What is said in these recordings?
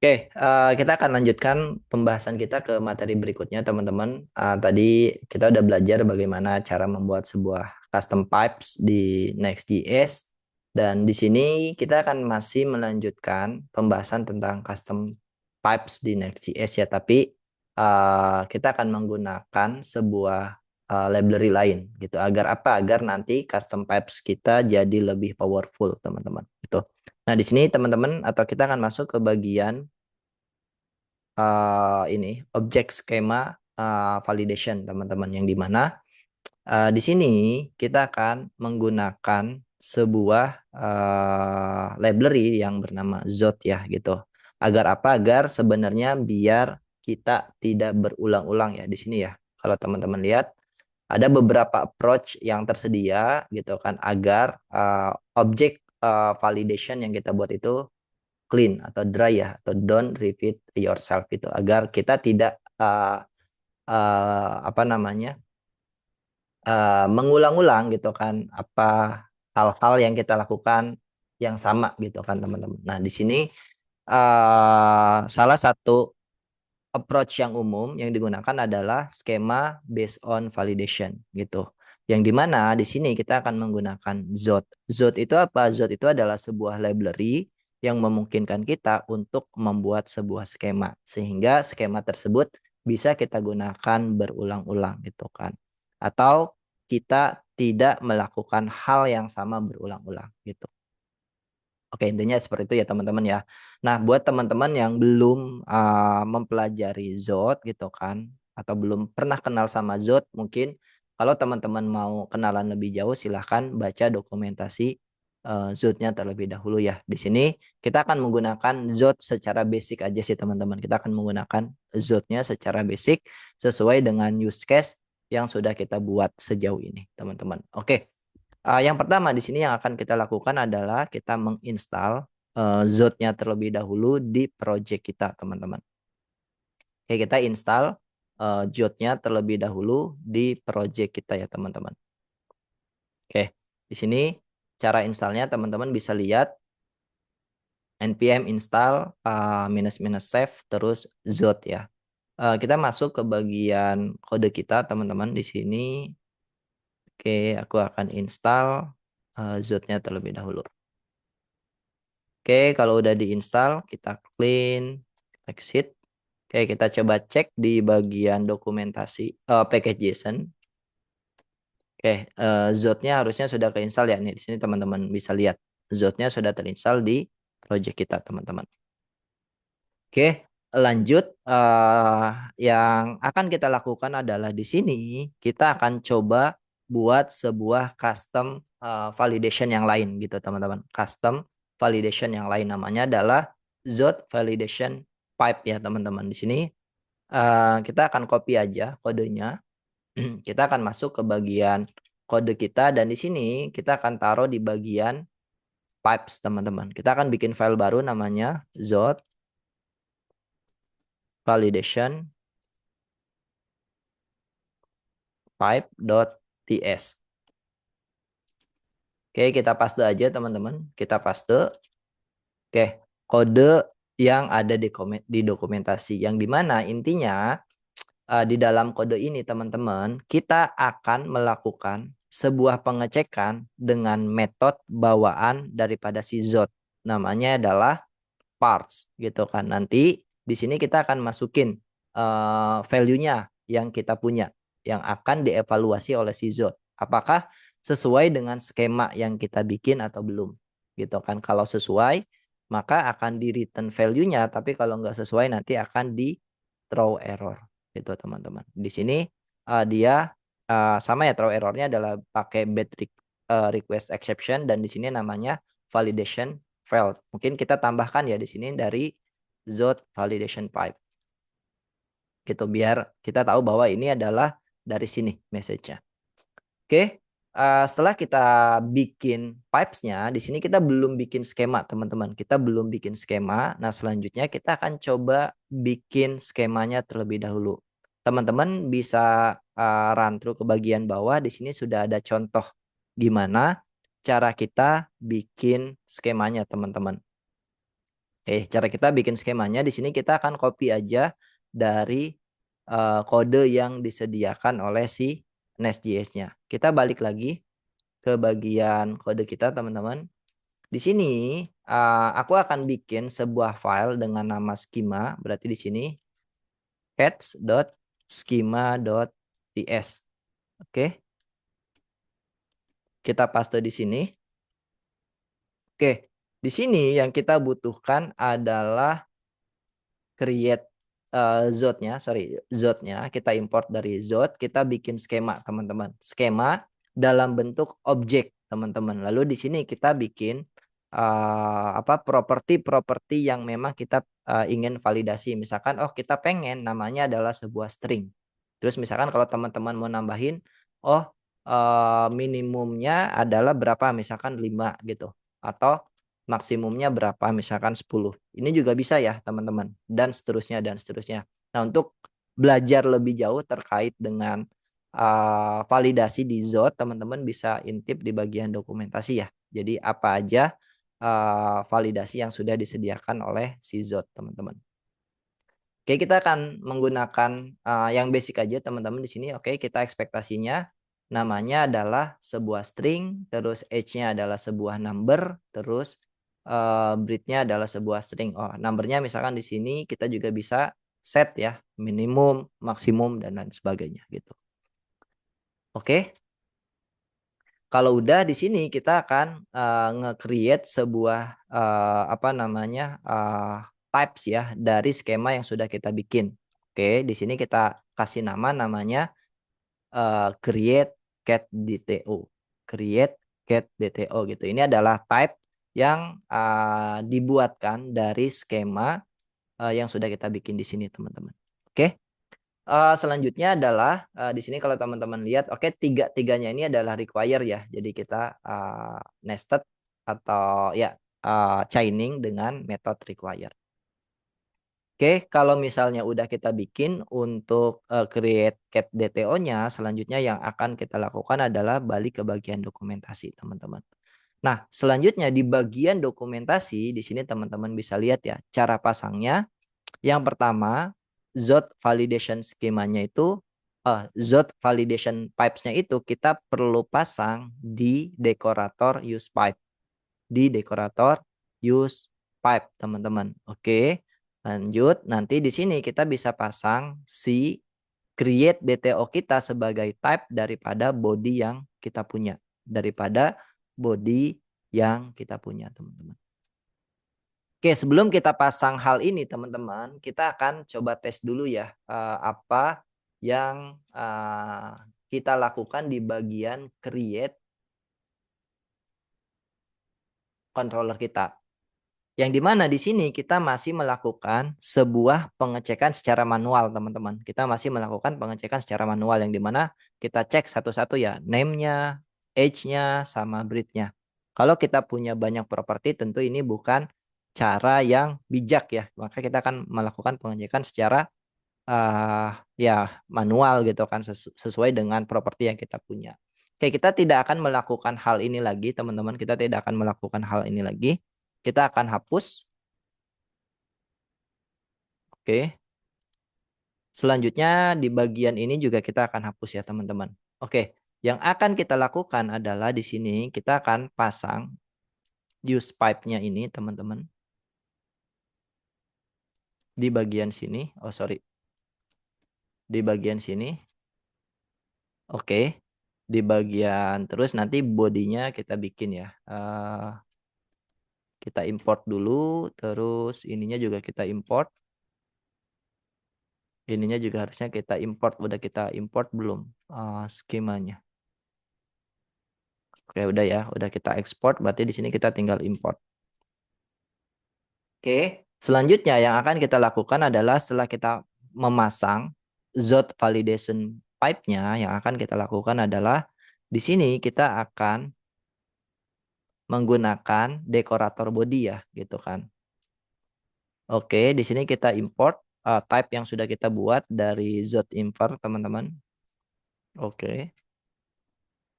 Kita akan lanjutkan pembahasan kita ke materi berikutnya, teman-teman. Tadi kita udah belajar bagaimana cara membuat sebuah custom pipes di Next.js, dan di sini kita akan masih melanjutkan pembahasan tentang custom pipes di Next.js ya. Tapi kita akan menggunakan sebuah library lain, gitu. Agar apa? Agar nanti custom pipes kita jadi lebih powerful, teman-teman. Gitu. Nah, di sini teman-teman atau kita akan masuk ke bagian ini objek skema validation, teman-teman, yang dimana di sini kita akan menggunakan sebuah library yang bernama Zot ya, gitu. Agar apa? Agar sebenarnya biar kita tidak berulang-ulang ya di sini ya. Kalau teman-teman lihat ada beberapa approach yang tersedia gitu kan, agar objek validation yang kita buat itu clean atau dry ya, atau don't repeat yourself, itu agar kita tidak apa namanya mengulang-ulang gitu kan, apa hal-hal yang kita lakukan yang sama gitu kan, teman-teman. Nah, di sini salah satu approach yang umum yang digunakan adalah skema based on validation gitu. Yang dimana di sini kita akan menggunakan Zot. Zot itu apa? Zot itu adalah sebuah library yang memungkinkan kita untuk membuat sebuah skema. Sehingga skema tersebut bisa kita gunakan berulang-ulang gitu kan. Atau kita tidak melakukan hal yang sama berulang-ulang gitu. Oke, intinya seperti itu ya, teman-teman ya. Nah, buat teman-teman yang belum mempelajari Zot gitu kan, atau belum pernah kenal sama Zot, mungkin kalau teman-teman mau kenalan lebih jauh, silahkan baca dokumentasi Zotnya terlebih dahulu ya. Di sini kita akan menggunakan Zot secara basic aja sih, teman-teman. Kita akan menggunakan Zotnya secara basic sesuai dengan use case yang sudah kita buat sejauh ini, teman-teman. Oke. Yang pertama di sini yang akan kita lakukan adalah kita menginstal Zot-nya terlebih dahulu di project kita, teman-teman. Oke, kita install Zot-nya terlebih dahulu di project kita ya, teman-teman. Oke, di sini cara installnya teman-teman bisa lihat npm install minus save terus Zot ya. Kita masuk ke bagian kode kita, teman-teman, di sini. Oke, aku akan install Zot-nya terlebih dahulu. Oke, kalau udah diinstal, kita clean, exit. Oke, kita coba cek di bagian dokumentasi package JSON. Oke, Zot-nya harusnya sudah keinstal ya. Nih, di sini teman-teman bisa lihat. Zot-nya sudah terinstall di project kita, teman-teman. Oke, lanjut. Yang akan kita lakukan adalah di sini kita akan coba buat sebuah custom validation yang lain gitu, teman-teman. Custom validation yang lain namanya adalah Zot validation pipe ya, teman-teman. Di sini kita akan copy aja kodenya. Kita akan masuk ke bagian kode kita, dan di sini kita akan taruh di bagian pipes, teman-teman. Kita akan bikin file baru namanya Zot validation pipe.ts. Oke, kita paste aja, teman-teman. Kita paste. Oke, kode yang ada di dokumentasi. Yang dimana intinya di dalam kode ini, teman-teman, kita akan melakukan sebuah pengecekan dengan metode bawaan daripada si Zot. Namanya adalah parts gitu kan. Nanti di sini kita akan masukin value-nya yang kita punya, yang akan dievaluasi oleh si Zot. Apakah sesuai dengan skema yang kita bikin atau belum gitu kan. Kalau sesuai, maka akan di return value-nya, tapi kalau nggak sesuai nanti akan di throw error gitu, teman-teman. Di sini dia sama ya, throw errornya adalah pakai bad request exception, dan di sini namanya validation failed. Mungkin kita tambahkan ya di sini dari Zot validation pipe. Gitu, biar kita tahu bahwa ini adalah dari sini message-nya. Oke, setelah kita bikin pipes-nya, di sini kita belum bikin skema, teman-teman. Kita belum bikin skema. Nah, selanjutnya kita akan coba bikin skemanya terlebih dahulu. Teman-teman bisa run through ke bagian bawah. Di sini sudah ada contoh gimana cara kita bikin skemanya, teman-teman. Cara kita bikin skemanya di sini kita akan copy aja dari kode yang disediakan oleh si Nest.js-nya. Kita balik lagi ke bagian kode kita, teman-teman. Di sini aku akan bikin sebuah file dengan nama schema. Berarti di sini cats.schema.ts. Oke, kita paste di sini. Oke, di sini yang kita butuhkan adalah create zotnya kita import dari zot, kita bikin skema, teman-teman. Skema dalam bentuk objek, teman-teman. Lalu di sini kita bikin properti-properti yang memang kita ingin validasi. Misalkan kita pengen namanya adalah sebuah string. Terus misalkan kalau teman-teman mau nambahin minimumnya adalah berapa, misalkan 5 gitu. Atau maksimumnya berapa, misalkan 10. Ini juga bisa ya teman-teman, dan seterusnya dan seterusnya. Nah, untuk belajar lebih jauh terkait dengan validasi di Zot, teman-teman bisa intip di bagian dokumentasi ya. Jadi apa aja validasi yang sudah disediakan oleh si Zot, teman-teman. Oke, kita akan menggunakan yang basic aja teman-teman di sini. Oke, kita ekspektasinya namanya adalah sebuah string, terus age-nya adalah sebuah number, terus breed-nya adalah sebuah string. Numbernya misalkan di sini kita juga bisa set ya, minimum, maksimum, dan lain sebagainya gitu. Oke. Kalau udah di sini kita akan nge-create sebuah types ya dari skema yang sudah kita bikin. Oke, di sini kita kasih namanya create cat DTO. Create cat DTO gitu. Ini adalah type yang dibuatkan dari skema yang sudah kita bikin di sini, teman-teman. Oke. Selanjutnya adalah di sini kalau teman-teman lihat, tiga-tiganya ini adalah require ya. Jadi kita nested atau ya chaining dengan method require. Oke, kalau misalnya udah kita bikin untuk create cat DTO-nya, selanjutnya yang akan kita lakukan adalah balik ke bagian dokumentasi, teman-teman. Nah, selanjutnya di bagian dokumentasi, di sini teman-teman bisa lihat ya cara pasangnya. Yang pertama, Zot validation skemanya itu, Zot validation pipes-nya itu kita perlu pasang di dekorator use pipe. Di dekorator use pipe, teman-teman. Oke, lanjut. Nanti di sini kita bisa pasang si create DTO kita sebagai type daripada body yang kita punya. Daripada body yang kita punya, teman-teman. Oke, sebelum kita pasang hal ini teman-teman, kita akan coba tes dulu ya apa yang kita lakukan di bagian create controller kita. Yang dimana di sini kita masih melakukan sebuah pengecekan secara manual, teman-teman. Kita masih melakukan pengecekan secara manual yang dimana kita cek satu-satu ya, name-nya, age-nya, sama breed-nya. Kalau kita punya banyak properti, tentu ini bukan cara yang bijak ya. Maka kita akan melakukan pengecekan secara ya manual gitu kan, sesuai dengan properti yang kita punya. Oke, kita tidak akan melakukan hal ini lagi, teman-teman. Kita tidak akan melakukan hal ini lagi. Kita akan hapus. Oke. Selanjutnya di bagian ini juga kita akan hapus ya, teman-teman. Oke. Yang akan kita lakukan adalah di sini kita akan pasang use pipe-nya ini, teman-teman. Di bagian sini. Oh, sorry. Di bagian sini. Oke. Di bagian terus nanti bodinya kita bikin ya. Kita import dulu. Terus ininya juga kita import. Ininya juga harusnya kita import. Udah kita import belum skemanya? Oke, udah ya. Udah kita export. Berarti di sini kita tinggal import. Oke. Selanjutnya yang akan kita lakukan adalah setelah kita memasang Zot validation pipe-nya, yang akan kita lakukan adalah di sini kita akan menggunakan dekorator body ya, gitu kan. Oke, di sini kita import type yang sudah kita buat dari Zot import, teman-teman. Oke.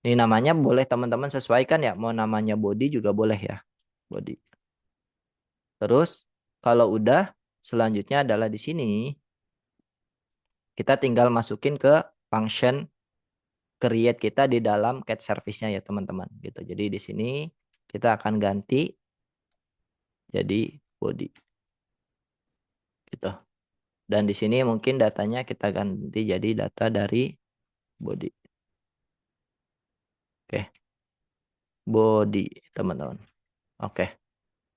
Ini namanya boleh teman-teman sesuaikan ya, mau namanya body juga boleh ya. Body. Terus Kalau udah, selanjutnya adalah di sini kita tinggal masukin ke function create kita di dalam cat service-nya ya teman-teman gitu. Jadi di sini kita akan ganti jadi body gitu. Dan di sini mungkin datanya kita ganti jadi data dari body. Oke, body teman-teman. Oke.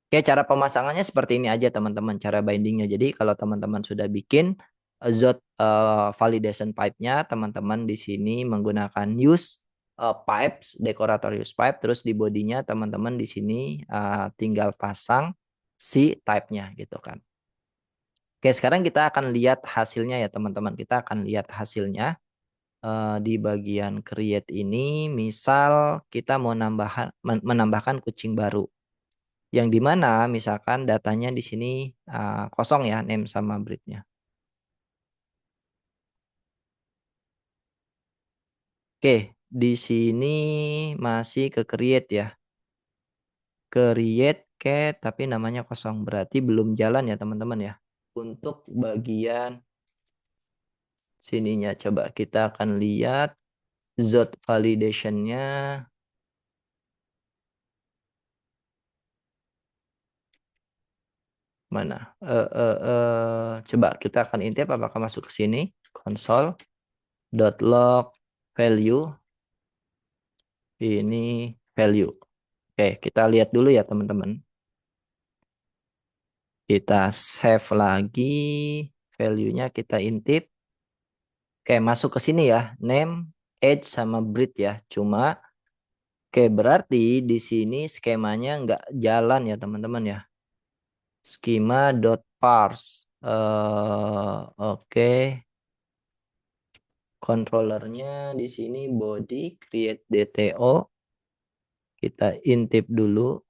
Oke, cara pemasangannya seperti ini aja teman-teman, cara bindingnya. Jadi kalau teman-teman sudah bikin Zot validation pipe-nya, teman-teman di sini menggunakan use pipes, dekorator use pipe, terus di bodinya teman-teman di sini tinggal pasang si type-nya gitu kan. Oke, sekarang kita akan lihat hasilnya ya teman-teman. Kita akan lihat hasilnya di bagian create ini. Misal kita mau menambahkan kucing baru. Yang dimana misalkan datanya di sini kosong ya, name sama breednya. Oke, di sini masih ke create ya. Create cat tapi namanya kosong. Berarti belum jalan ya teman-teman ya. Untuk bagian sininya coba kita akan lihat Zot validation-nya mana. Coba kita akan intip apakah masuk ke sini. Console.log value ini value. Oke, kita lihat dulu ya teman-teman. Kita save lagi value-nya kita intip. Oke, masuk ke sini ya. Name, age sama breed ya. Cuma oke berarti di sini skemanya nggak jalan ya teman-teman ya. Schema.parse. Oke. Controllernya di sini body create DTO. Kita intip dulu.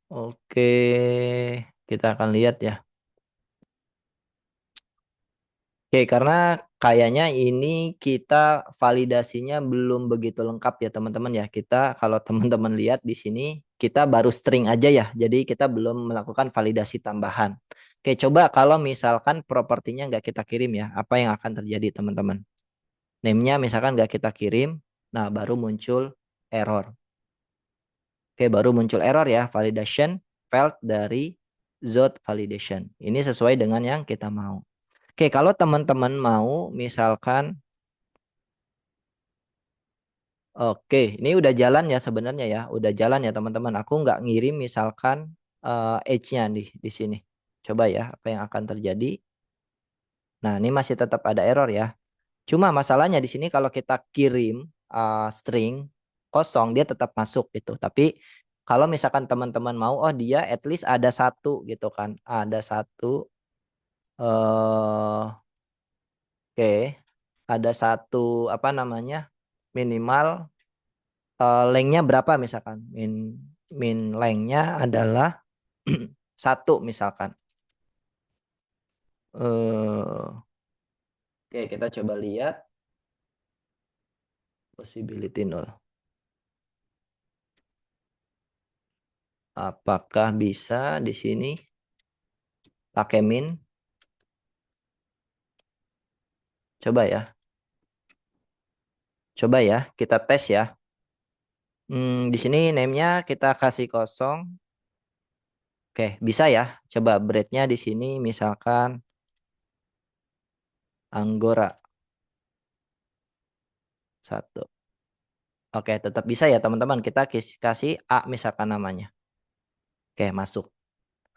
Oke, kita akan lihat ya. Oke, karena kayaknya ini kita validasinya belum begitu lengkap ya teman-teman ya. Kita kalau teman-teman lihat di sini kita baru string aja ya. Jadi kita belum melakukan validasi tambahan. Oke, coba kalau misalkan propertinya nggak kita kirim ya, apa yang akan terjadi teman-teman? Name-nya misalkan nggak kita kirim, nah baru muncul error. Oke, baru muncul error ya, validation failed dari Zot validation. Ini sesuai dengan yang kita mau. Oke, kalau teman-teman mau misalkan oke, ini udah jalan ya sebenarnya ya, udah jalan ya teman-teman. Aku nggak ngirim misalkan age-nya di sini. Coba ya, apa yang akan terjadi? Nah, ini masih tetap ada error ya. Cuma masalahnya di sini kalau kita kirim string kosong, dia tetap masuk gitu. Tapi kalau misalkan teman-teman mau, oh dia at least ada satu gitu kan, ada satu, oke, ada satu apa namanya minimal lengthnya berapa misalkan min min lengthnya adalah satu misalkan oke kita coba lihat possibility nol apakah bisa di sini pakai min coba ya kita tes ya di sini name-nya kita kasih kosong oke bisa ya coba breadnya di sini misalkan Anggora satu oke tetap bisa ya teman-teman kita kasih A misalkan namanya oke masuk.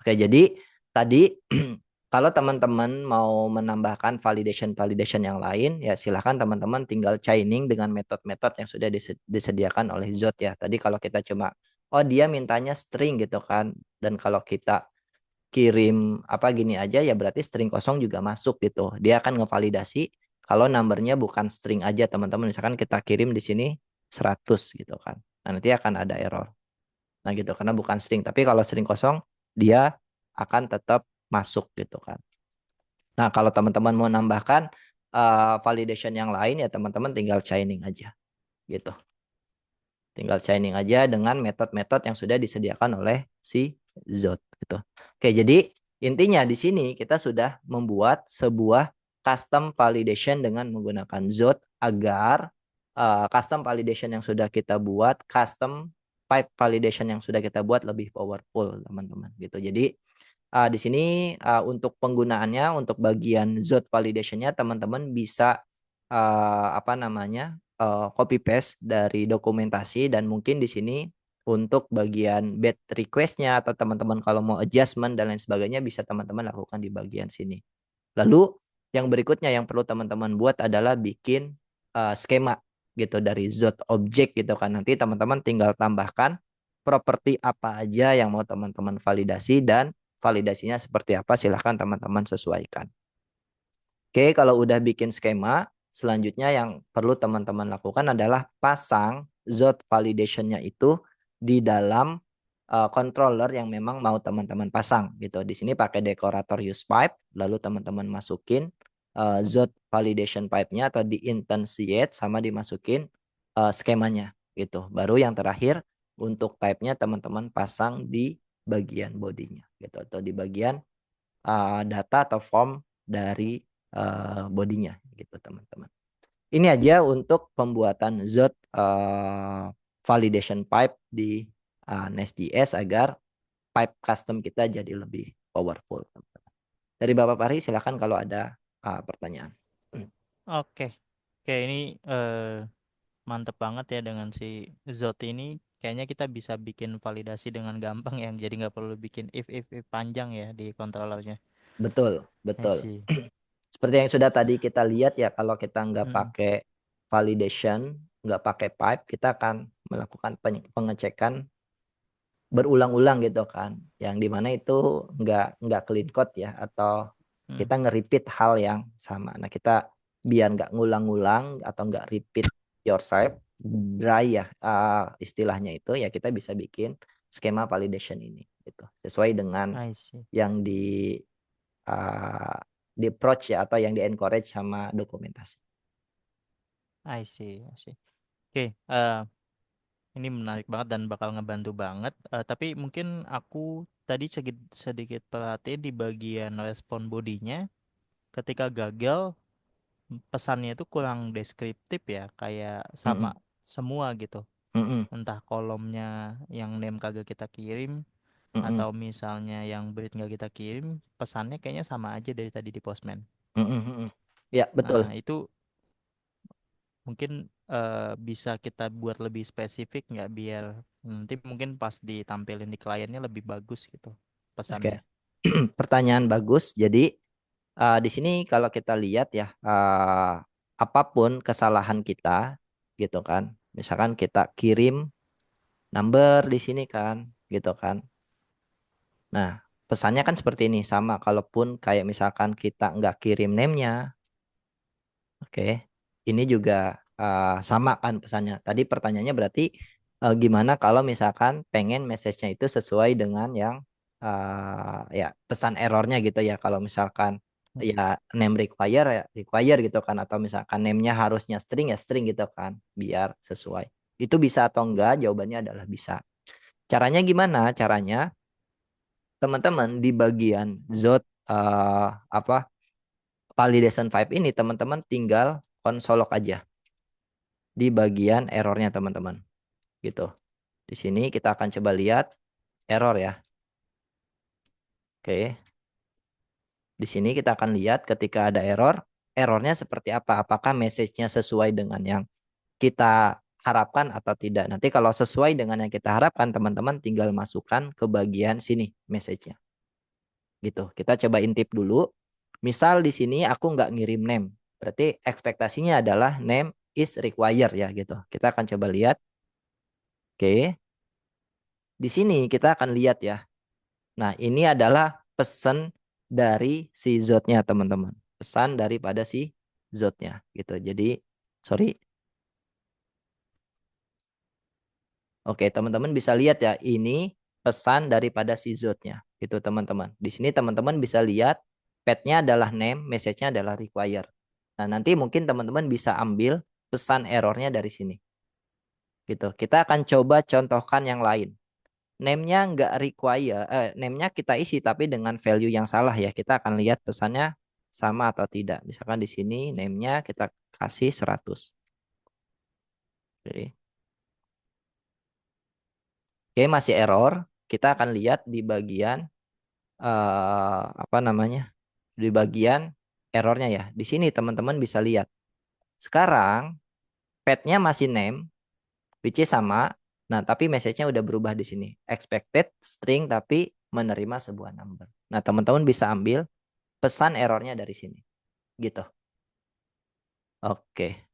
Oke, jadi tadi kalau teman-teman mau menambahkan validation-validation yang lain, ya silahkan teman-teman tinggal chaining dengan metode-metode yang sudah disediakan oleh Zot ya. Tadi kalau kita cuma, oh dia mintanya string gitu kan, dan kalau kita kirim apa gini aja ya berarti string kosong juga masuk gitu. Dia akan ngevalidasi kalau numbernya bukan string aja teman-teman. Misalkan kita kirim di sini 100 gitu kan. Nah, nanti akan ada error. Nah gitu karena bukan string. Tapi kalau string kosong dia akan tetap masuk gitu kan. Nah kalau teman-teman mau nambahkan validation yang lain ya teman-teman tinggal chaining aja gitu. Tinggal chaining aja dengan metode-metode yang sudah disediakan oleh si Zod gitu. Oke, jadi intinya di sini kita sudah membuat sebuah custom validation dengan menggunakan Zod agar custom validation yang sudah kita buat, custom pipe validation yang sudah kita buat lebih powerful, teman-teman gitu. Jadi di sini untuk penggunaannya untuk bagian Zod validation-nya teman-teman bisa apa namanya copy paste dari dokumentasi dan mungkin di sini untuk bagian bed request-nya atau teman-teman kalau mau adjustment dan lain sebagainya bisa teman-teman lakukan di bagian sini. Lalu yang berikutnya yang perlu teman-teman buat adalah bikin skema gitu dari Zod object gitu kan. Nanti teman-teman tinggal tambahkan properti apa aja yang mau teman-teman validasi dan validasinya seperti apa silahkan teman-teman sesuaikan. Oke, kalau udah bikin skema, selanjutnya yang perlu teman-teman lakukan adalah pasang Zod validation-nya itu di dalam controller yang memang mau teman-teman pasang gitu. Di sini pakai dekorator use pipe, lalu teman-teman masukin Zod validation pipe-nya atau di instantiate sama dimasukin skemanya gitu. Baru yang terakhir untuk type-nya teman-teman pasang di bagian bodinya gitu atau di bagian data atau form dari bodinya gitu teman-teman. Ini aja untuk pembuatan Zod validation pipe di Nest.js agar pipe custom kita jadi lebih powerful. Teman-teman. Dari Bapak Pari silakan kalau ada pertanyaan. Oke, oke ini mantep banget ya dengan si Zot ini. Kayaknya kita bisa bikin validasi dengan gampang ya. Jadi nggak perlu bikin if panjang ya di controllernya. Betul, I betul. see. Seperti yang sudah tadi kita lihat ya, kalau kita nggak Mm, pakai validation, nggak pakai pipe, kita akan melakukan pengecekan berulang-ulang gitu kan, yang dimana itu nggak clean code ya, atau mm. kita nge-repeat hal yang sama. Nah kita biar nggak ngulang-ulang atau nggak repeat yourself, dry ya istilahnya itu ya kita bisa bikin skema validation ini gitu sesuai dengan I see. yang uh, di approach ya atau yang di encourage sama dokumentasi. I see. I see. Oke, ini menarik banget dan bakal ngebantu banget. Tapi mungkin aku tadi sedikit sedikit perhatiin di bagian respon bodinya. Ketika gagal, pesannya itu kurang deskriptif ya, kayak sama Mm-mm, semua gitu. mm-mm, Entah kolomnya yang name kagak kita kirim, mm-mm, atau misalnya yang breed nggak kita kirim, pesannya kayaknya sama aja dari tadi di Postman. mm-mm, mm-mm. Ya betul. Nah, itu mungkin bisa kita buat lebih spesifik nggak, biar nanti mungkin pas ditampilin di kliennya lebih bagus gitu Oke. pesannya. Pertanyaan bagus. Jadi di sini kalau kita lihat ya apapun kesalahan kita gitu kan. Misalkan kita kirim number di sini kan gitu kan. Nah, pesannya kan seperti ini sama kalaupun kayak misalkan kita nggak kirim name-nya. Oke. Ini juga sama kan pesannya. Tadi pertanyaannya berarti gimana kalau misalkan pengen message-nya itu sesuai dengan yang ya pesan errornya gitu ya. Kalau misalkan Hmm. ya name require ya require gitu kan atau misalkan name-nya harusnya string ya string gitu kan biar sesuai. Itu bisa atau enggak? Jawabannya adalah bisa. Caranya gimana? Caranya teman-teman di bagian Zod apa validation pipe ini teman-teman tinggal konsolok aja di bagian errornya teman-teman gitu. Di sini kita akan coba lihat error ya. Oke. Di sini kita akan lihat ketika ada error, errornya seperti apa? Apakah message-nya sesuai dengan yang kita harapkan atau tidak? Nanti kalau sesuai dengan yang kita harapkan, teman-teman tinggal masukkan ke bagian sini message-nya. Gitu. Kita coba intip dulu. Misal di sini aku nggak ngirim name. Berarti ekspektasinya adalah name is required ya gitu. Kita akan coba lihat. Oke. Di sini kita akan lihat ya. Nah, ini adalah pesan dari si Zotnya, teman-teman. Pesan daripada si Zotnya, gitu. Jadi, sorry. Oke, teman-teman bisa lihat ya, ini pesan daripada si Zotnya, gitu, teman-teman. Di sini teman-teman bisa lihat, path-nya adalah name, message-nya adalah require. Nah, nanti mungkin teman-teman bisa ambil pesan errornya dari sini. gitu. Kita akan coba contohkan yang lain. Name-nya nggak require, name-nya kita isi tapi dengan value yang salah ya. Kita akan lihat pesannya sama atau tidak. Misalkan di sini name-nya kita kasih 100. Oke. Oke, masih error. Kita akan lihat di bagian apa namanya? Di bagian errornya ya. Di sini teman-teman bisa lihat. Sekarang path-nya masih name, which is sama. Nah, tapi message-nya udah berubah di sini. Expected string tapi menerima sebuah number. Nah, teman-teman bisa ambil pesan errornya dari sini. Gitu. Oke.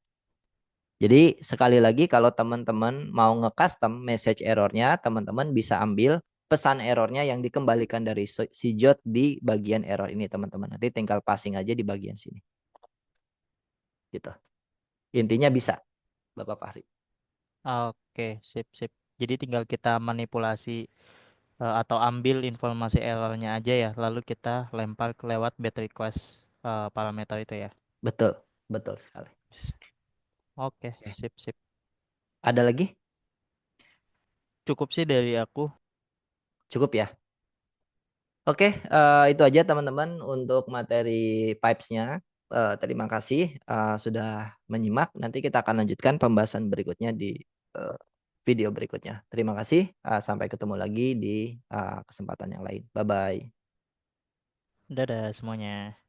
Jadi sekali lagi kalau teman-teman mau nge-custom message errornya, teman-teman bisa ambil pesan errornya yang dikembalikan dari si Jot di bagian error ini teman-teman. Nanti tinggal passing aja di bagian sini. Gitu. Intinya bisa, Bapak Fahri. Oke, sip, sip. Jadi tinggal kita manipulasi atau ambil informasi errornya aja ya, lalu kita lempar ke lewat get request parameter itu ya. Betul, betul sekali. Oke, Oke. sip, sip. Ada lagi? Cukup sih dari aku. Cukup ya? Oke, itu aja teman-teman untuk materi pipes-nya. Terima kasih sudah menyimak. Nanti kita akan lanjutkan pembahasan berikutnya di eh, video berikutnya. Terima kasih. Sampai ketemu lagi di kesempatan yang lain. Bye-bye. Dadah semuanya.